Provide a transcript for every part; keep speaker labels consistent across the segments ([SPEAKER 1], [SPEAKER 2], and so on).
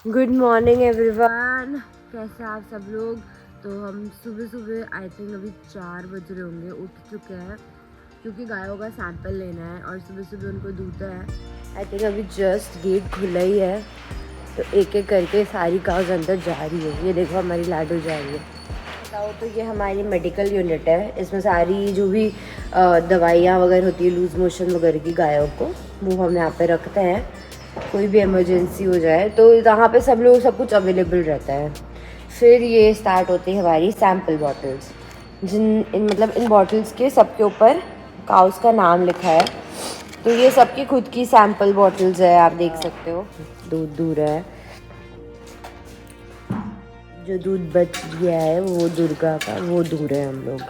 [SPEAKER 1] Good morning everyone, कैसे आप सब लोग। तो हम सुबह सुबह आई थिंक अभी 4 बज रहे होंगे उठ चुके हैं क्योंकि गायों का सैंपल लेना है और सुबह सुबह उनको दूधा है। आई थिंक अभी जस्ट गेट खुला ही है तो एक एक करके सारी काउज अंदर जा रही है। ये देखो हमारी लाडू जा रही है। बताओ तो ये हमारी मेडिकल यूनिट है। इसमें सारी जो भी दवाइयाँ वगैरह होती है लूज़ मोशन वगैरह की गायों को वो हम यहाँ पे रखते हैं। कोई भी इमरजेंसी हो जाए तो यहाँ पे सब कुछ अवेलेबल रहता है। फिर ये स्टार्ट होती है हमारी सैम्पल बॉटल्स मतलब इन बॉटल्स के सबके ऊपर काउस का नाम लिखा है। तो ये सबकी खुद की सैम्पल बॉटल्स है, आप देख सकते हो। दूध दूर है, जो दूध बच गया है वो दुर्गा का वो दूर है। हम लोग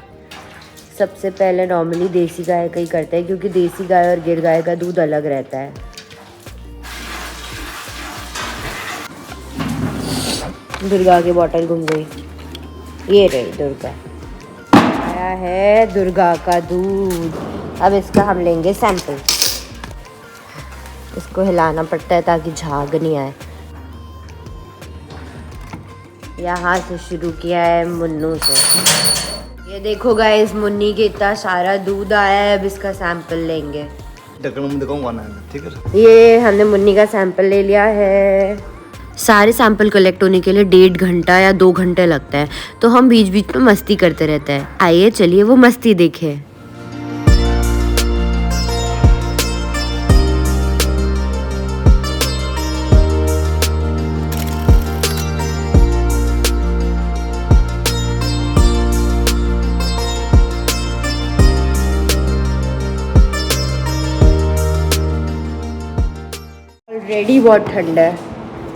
[SPEAKER 1] सबसे पहले नॉर्मली देसी गाय का ही करते हैं क्योंकि देसी गाय और गिर गाय का दूध अलग रहता है। दुर्गा की बोतल घूम गई, ये रही दुर्गा। आया है दुर्गा का दूध। अब इसका हम लेंगे सैंपल। इसको हिलाना पड़ता है ताकि झाग नहीं आए। यहाँ से शुरू किया है मुन्नू से। ये देखो गाइस, मुन्नी के इतना सारा दूध आया है। अब इसका सैंपल लेंगे। ठीक है, ये हमने मुन्नी का सैंपल ले लिया है। सारे सैंपल कलेक्ट होने के लिए 1.5 घंटा या 2 घंटे लगता है, तो हम बीच बीच में मस्ती करते रहते हैं। आइए चलिए वो मस्ती देखें। ऑलरेडी बहुत ठंडा है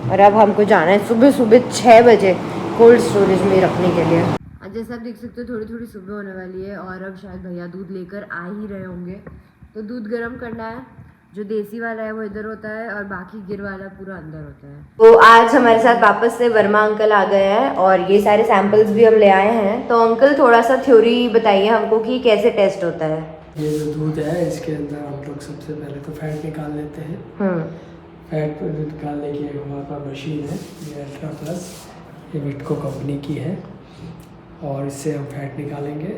[SPEAKER 1] और अब हमको जाना है सुबह सुबह 6 बजे कोल्ड स्टोरेज में रखने के लिए। आज जैसे आप देख सकते हो थोड़ी थोड़ी सुबह होने वाली है और अब शायद भैया दूध लेकर आ ही रहे होंगे। तो दूध गर्म करना है। जो देसी वाला है वो इधर होता है और बाकी गिर वाला पूरा अंदर होता है। तो आज हमारे साथ वापस से वर्मा अंकल आ गए हैं और ये सारे सैंपल्स भी हम ले आए हैं। तो अंकल थोड़ा सा थ्योरी बताइए हमको कि कैसे टेस्ट होता है।
[SPEAKER 2] ये जो दूध है इसके अंदर हम लोग सबसे पहले तो फैट निकाल लेते हैं। फैट निकालने की हमारे पास मशीन है, ये अल्ट्रा प्लस, ये विटको कंपनी की है और इससे हम फैट निकालेंगे।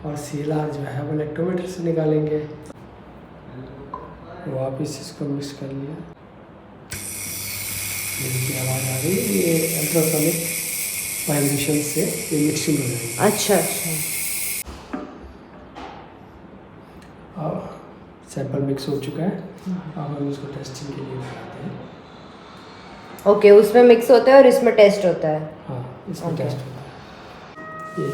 [SPEAKER 2] और सीएलआर जो है वो इलेक्ट्रोमीटर से निकालेंगे। वापस इसको मिक्स कर लिया, ये आवाज़ आ रही है, ये अल्ट्रासोनिक वाइब्रेशन से ये मिक्सिंग हो जाएगी।
[SPEAKER 1] अच्छा अच्छा।
[SPEAKER 2] सैंपल मिक्स हो चुका है, अब हम इसको टेस्टिंग के लिए लगाते हैं।
[SPEAKER 1] ओके, उसमें मिक्स होता है और इसमें टेस्ट होता है।
[SPEAKER 2] हाँ, इसमें टेस्ट होता है। ये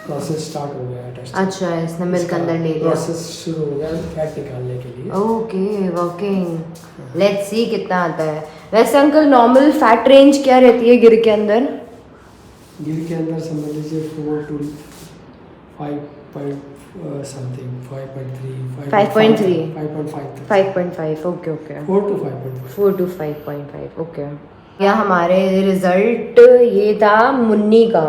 [SPEAKER 2] प्रोसेस स्टार्ट हो गया है टेस्ट।
[SPEAKER 1] अच्छा, इसने मिल्क अंदर ले लिया।
[SPEAKER 2] प्रोसेस शुरू हो गया फैट निकालने के लिए।
[SPEAKER 1] Okay, working. लेट्स सी कितना आता है। वैसे अंकल नॉर्मल फैट रेंज क्या रहती है गिर के अंदर?
[SPEAKER 2] गिर के अंदर समझ लीजिए 4 to 5 something, 5.3 5.5
[SPEAKER 1] okay okay.
[SPEAKER 2] 4 to 5.5
[SPEAKER 1] 4 to 5.5 okay. या हमारे रिजल्ट ये था मुन्नी का।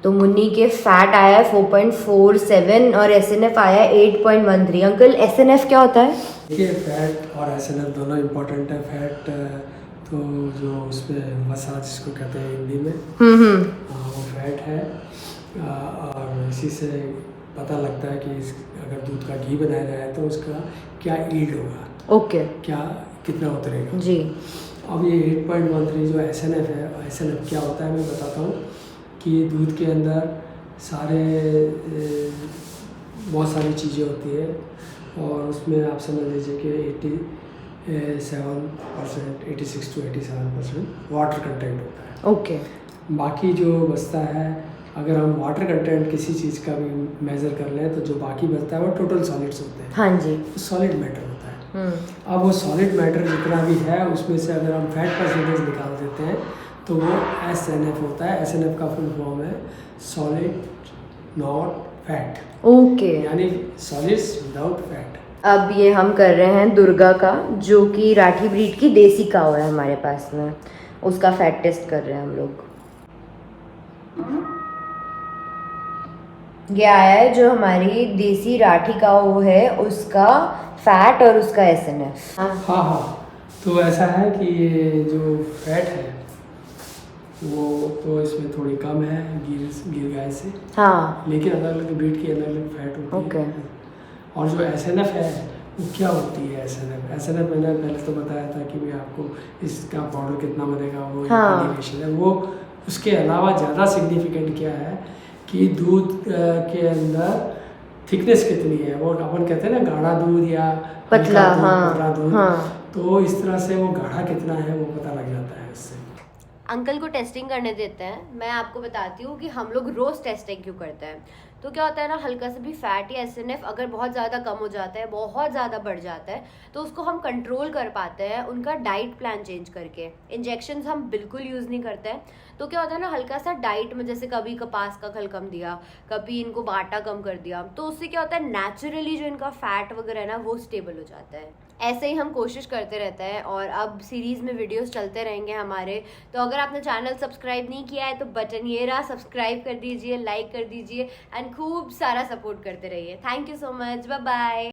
[SPEAKER 1] तो मुन्नी के फैट आया 4.47 और एसएनएफ आया 8.13। अंकल एसएनएफ क्या होता है?
[SPEAKER 2] देखिए, फैट और एसएनएफ दोनों इम्पोर्टेंट है। फैट तो जो उसमें मसाज जिसको कहते हैं हिंदी में, वो फैट है। और इसी से पता लगता है कि अगर दूध का घी बनाया जाए तो उसका क्या ईल्ड होगा।
[SPEAKER 1] ओके।
[SPEAKER 2] क्या कितना उतरेगा
[SPEAKER 1] जी।
[SPEAKER 2] अब ये 8.13 जो एसएनएफ है, एसएनएफ क्या होता है मैं बताता हूँ कि दूध के अंदर बहुत सारी चीज़ें होती है और उसमें आप समझ लीजिए कि 87%, 86 to 87% वाटर कंटेंट होता है।
[SPEAKER 1] ओके।
[SPEAKER 2] बाकी जो बचता है, अगर हम वाटर कंटेंट किसी चीज़ का भी मेज़र कर लें तो जो बाकी बचता है वो टोटल सॉलिड्स होते हैं।
[SPEAKER 1] हाँ जी।
[SPEAKER 2] सॉलिड मैटर होता है। अब वो सॉलिड मैटर जितना भी है उसमें से अगर हम फैट परसेंटेज निकाल देते हैं तो वो एसएनएफ होता है। एसएनएफ का फुल फॉर्म है सॉलिड नॉट फैट।
[SPEAKER 1] ओके।
[SPEAKER 2] यानी सॉलिड्स विदाउट फैट।
[SPEAKER 1] अब ये हम कर रहे हैं दुर्गा का, जो कि राठी ब्रीड की देसी काऊ है हमारे पास में। उसका फैट टेस्ट कर रहे हैं हम लोग। ये आया है जो हमारी देसी राठी काऊ है उसका फैट और उसका एसएनएफ।
[SPEAKER 2] हाँ, तो ऐसा है कि ये जो फैट है वो तो इसमें थोड़ी कम है गिर गाय से,
[SPEAKER 1] हाँ
[SPEAKER 2] लेकिन अलग अलग ब्रीड की अलग अलग फैट होती
[SPEAKER 1] ओके।
[SPEAKER 2] है। और जो SNF है वो क्या होती है? SNF मैंने पहले तो बताया था कि भाई आपको इसका पाउडर कितना बनेगा, वो
[SPEAKER 1] हाँ।
[SPEAKER 2] इंडिकेशन है। वो उसके अलावा ज़्यादा सिग्निफिकेंट क्या है कि दूध के अंदर थिकनेस कितनी है। वो अपन कहते हैं ना गाढ़ा दूध या
[SPEAKER 1] पतला,
[SPEAKER 2] हल्का दूध,
[SPEAKER 1] हाँ,
[SPEAKER 2] पतला दूध,
[SPEAKER 1] हाँ।
[SPEAKER 2] तो इस तरह से वो गाढ़ा कितना है वो पता लग जाता है उससे।
[SPEAKER 1] अंकल को टेस्टिंग करने देते हैं। मैं आपको बताती हूँ कि हम लोग रोज टेस्टिंग क्यों करते हैं। तो क्या होता है ना, हल्का सा भी फैट या SNF अगर बहुत ज़्यादा कम हो जाता है, बहुत ज़्यादा बढ़ जाता है, तो उसको हम कंट्रोल कर पाते हैं उनका डाइट प्लान चेंज करके। इंजेक्शंस हम बिल्कुल यूज़ नहीं करते हैं। तो क्या होता है ना, हल्का सा डाइट में जैसे कभी कपास का खल कम दिया, कभी इनको बाटा कम कर दिया, तो उससे क्या होता है नेचुरली जो इनका फैट वगैरह है ना वो स्टेबल हो जाता है। ऐसे ही हम कोशिश करते रहते हैं और अब सीरीज़ में वीडियोस चलते रहेंगे हमारे। तो अगर आपने चैनल सब्सक्राइब नहीं किया है तो बटन ये रहा, सब्सक्राइब कर दीजिए, लाइक कर दीजिए एंड खूब सारा सपोर्ट करते रहिए। Thank you so much, bye bye.